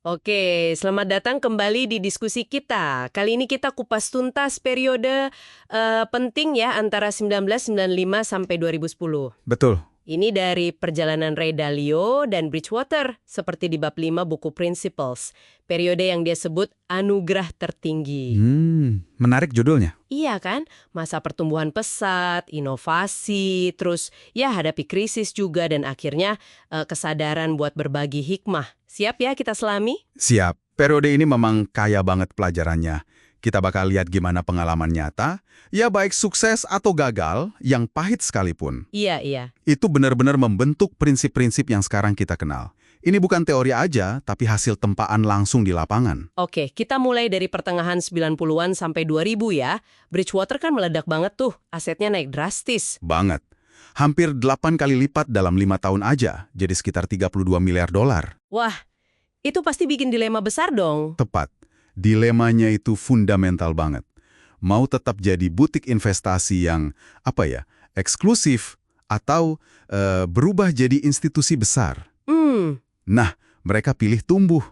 Oke, selamat datang kembali di diskusi kita. Kali ini kita kupas tuntas periode penting ya antara 1995 sampai 2010. Betul. Ini dari perjalanan Ray Dalio dan Bridgewater, seperti di bab 5 buku Principles. Periode yang dia sebut anugerah tertinggi. Menarik judulnya. Iya kan? Masa pertumbuhan pesat, inovasi, terus ya hadapi krisis juga dan akhirnya kesadaran buat berbagi hikmah. Siap ya kita selami? Siap. Periode ini memang kaya banget pelajarannya. Kita bakal lihat gimana pengalaman nyata, ya baik sukses atau gagal, yang pahit sekalipun. Iya, iya. Itu benar-benar membentuk prinsip-prinsip yang sekarang kita kenal. Ini bukan teori aja, tapi hasil tempaan langsung di lapangan. Oke, kita mulai dari pertengahan 90-an sampai 2000 ya. Bridgewater kan meledak banget tuh, asetnya naik drastis. Banget. Hampir 8 kali lipat dalam 5 tahun aja, jadi sekitar 32 miliar dolar. Wah, itu pasti bikin dilema besar dong. Tepat. Dilemanya itu fundamental banget. Mau tetap jadi butik investasi yang, eksklusif, atau berubah jadi institusi besar. Nah, mereka pilih tumbuh.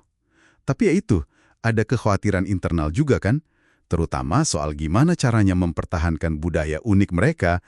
Tapi ya itu, ada kekhawatiran internal juga kan? Terutama soal gimana caranya mempertahankan budaya unik mereka,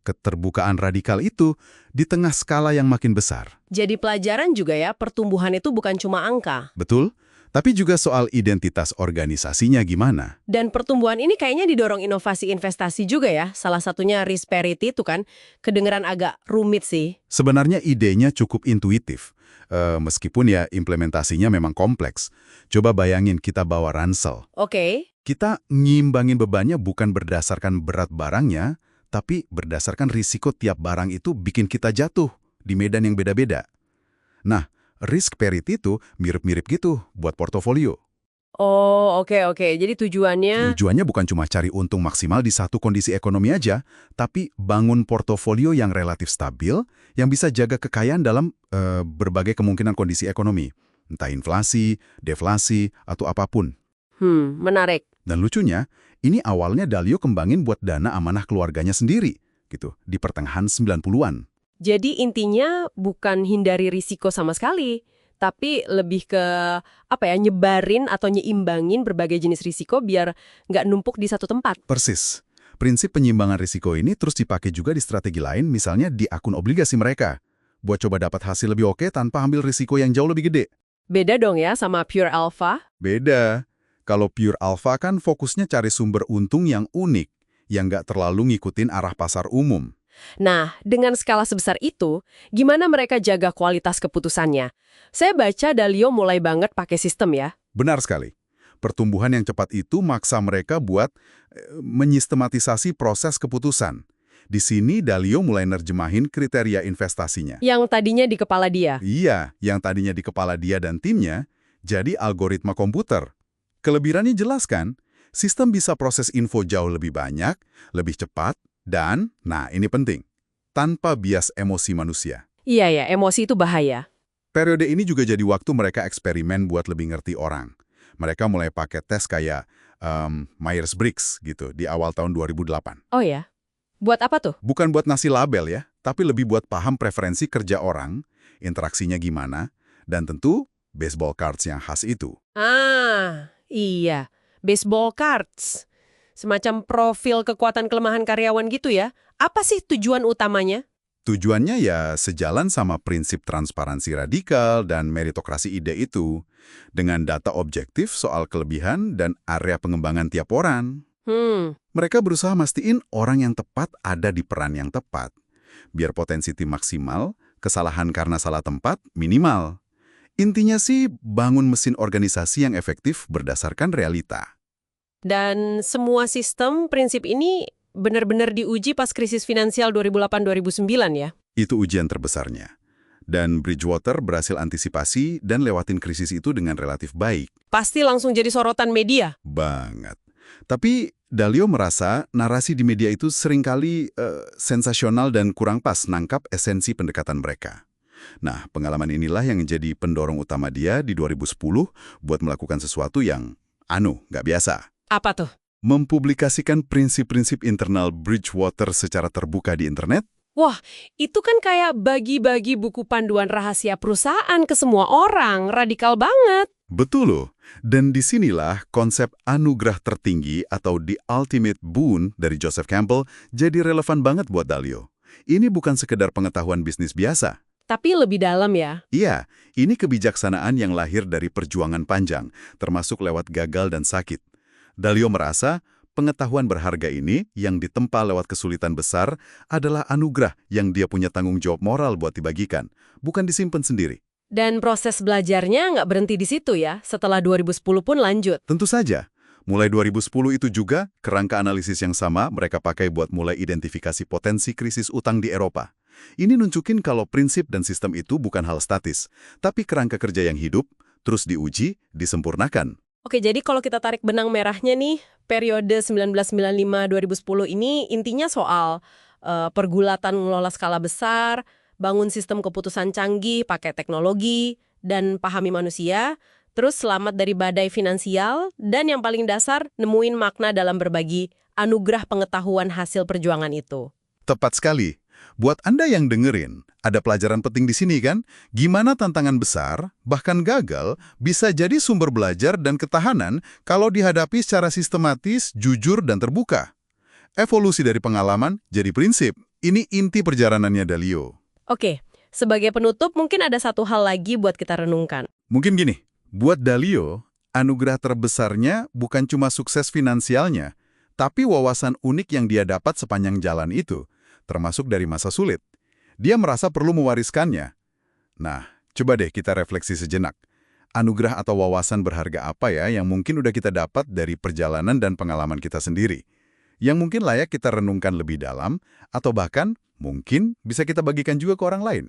keterbukaan radikal itu, di tengah skala yang makin besar. Jadi pelajaran juga ya, pertumbuhan itu bukan cuma angka. Betul? Tapi juga soal identitas organisasinya gimana. Dan pertumbuhan ini kayaknya didorong inovasi investasi juga ya. Salah satunya risk parity itu kan, kedengeran agak rumit sih. Sebenarnya idenya cukup intuitif. Meskipun ya implementasinya memang kompleks. Coba bayangin kita bawa ransel. Oke. Kita nyimbangin bebannya bukan berdasarkan berat barangnya, tapi berdasarkan risiko tiap barang itu bikin kita jatuh di medan yang beda-beda. Nah, risk parity itu mirip-mirip gitu buat portofolio. Oh, oke. Jadi tujuannya... Tujuannya bukan cuma cari untung maksimal di satu kondisi ekonomi aja, tapi bangun portofolio yang relatif stabil, yang bisa jaga kekayaan dalam berbagai kemungkinan kondisi ekonomi. Entah inflasi, deflasi, atau apapun. Menarik. Dan lucunya, ini awalnya Dalio kembangin buat dana amanah keluarganya sendiri, gitu, di pertengahan 90-an. Jadi intinya bukan hindari risiko sama sekali, tapi lebih ke nyebarin atau nyeimbangin berbagai jenis risiko biar nggak numpuk di satu tempat. Persis. Prinsip penyimbangan risiko ini terus dipakai juga di strategi lain, misalnya di akun obligasi mereka, buat coba dapat hasil lebih oke tanpa ambil risiko yang jauh lebih gede. Beda dong ya sama pure alpha? Beda. Kalau pure alpha kan fokusnya cari sumber untung yang unik, yang nggak terlalu ngikutin arah pasar umum. Nah, dengan skala sebesar itu, gimana mereka jaga kualitas keputusannya? Saya baca Dalio mulai banget pakai sistem ya. Benar sekali. Pertumbuhan yang cepat itu maksa mereka buat menyistematisasi proses keputusan. Di sini Dalio mulai nerjemahin kriteria investasinya. Yang tadinya di kepala dia. Iya, yang tadinya di kepala dia dan timnya, jadi algoritma komputer. Kelebihannya jelas kan? Sistem bisa proses info jauh lebih banyak, lebih cepat, dan, nah ini penting, tanpa bias emosi manusia. Iya ya, emosi itu bahaya. Periode ini juga jadi waktu mereka eksperimen buat lebih ngerti orang. Mereka mulai pakai tes kayak Myers-Briggs gitu di awal tahun 2008. Oh ya? Buat apa tuh? Bukan buat ngasih label ya, tapi lebih buat paham preferensi kerja orang, interaksinya gimana, dan tentu baseball cards yang khas itu. Iya. Baseball cards. Semacam profil kekuatan kelemahan karyawan gitu ya. Apa sih tujuan utamanya? Tujuannya ya sejalan sama prinsip transparansi radikal dan meritokrasi ide itu, dengan data objektif soal kelebihan dan area pengembangan tiap orang. Mereka berusaha mastiin orang yang tepat ada di peran yang tepat, biar potensi tim maksimal, kesalahan karena salah tempat minimal. Intinya sih bangun mesin organisasi yang efektif berdasarkan realita. Dan semua sistem prinsip ini benar-benar diuji pas krisis finansial 2008-2009 ya? Itu ujian terbesarnya. Dan Bridgewater berhasil antisipasi dan lewatin krisis itu dengan relatif baik. Pasti langsung jadi sorotan media. Banget. Tapi Dalio merasa narasi di media itu seringkali sensasional dan kurang pas nangkap esensi pendekatan mereka. Nah, pengalaman inilah yang menjadi pendorong utama dia di 2010 buat melakukan sesuatu yang nggak biasa. Apa tuh? Mempublikasikan prinsip-prinsip internal Bridgewater secara terbuka di internet. Wah, itu kan kayak bagi-bagi buku panduan rahasia perusahaan ke semua orang, radikal banget. Betul loh. Dan disinilah konsep anugerah tertinggi atau the ultimate boon dari Joseph Campbell jadi relevan banget buat Dalio. Ini bukan sekedar pengetahuan bisnis biasa. Tapi lebih dalam ya. Iya, ini kebijaksanaan yang lahir dari perjuangan panjang, termasuk lewat gagal dan sakit. Dalio merasa pengetahuan berharga ini yang ditempa lewat kesulitan besar adalah anugerah yang dia punya tanggung jawab moral buat dibagikan, bukan disimpan sendiri. Dan proses belajarnya nggak berhenti di situ ya, setelah 2010 pun lanjut. Tentu saja, mulai 2010 itu juga kerangka analisis yang sama mereka pakai buat mulai identifikasi potensi krisis utang di Eropa. Ini nunjukin kalau prinsip dan sistem itu bukan hal statis, tapi kerangka kerja yang hidup, terus diuji, disempurnakan. Oke, jadi kalau kita tarik benang merahnya nih, periode 1995-2010 ini intinya soal pergulatan mengelola skala besar, bangun sistem keputusan canggih, pakai teknologi, dan pahami manusia, terus selamat dari badai finansial, dan yang paling dasar, nemuin makna dalam berbagi anugerah pengetahuan hasil perjuangan itu. Tepat sekali. Buat Anda yang dengerin, ada pelajaran penting di sini kan? Gimana tantangan besar, bahkan gagal, bisa jadi sumber belajar dan ketahanan kalau dihadapi secara sistematis, jujur, dan terbuka. Evolusi dari pengalaman jadi prinsip. Ini inti perjalanannya Dalio. Oke, sebagai penutup mungkin ada satu hal lagi buat kita renungkan. Mungkin gini, buat Dalio, anugerah terbesarnya bukan cuma sukses finansialnya, tapi wawasan unik yang dia dapat sepanjang jalan itu, termasuk dari masa sulit. Dia merasa perlu mewariskannya. Nah, coba deh kita refleksi sejenak. Anugerah atau wawasan berharga apa ya yang mungkin udah kita dapat dari perjalanan dan pengalaman kita sendiri? Yang mungkin layak kita renungkan lebih dalam, atau bahkan mungkin bisa kita bagikan juga ke orang lain.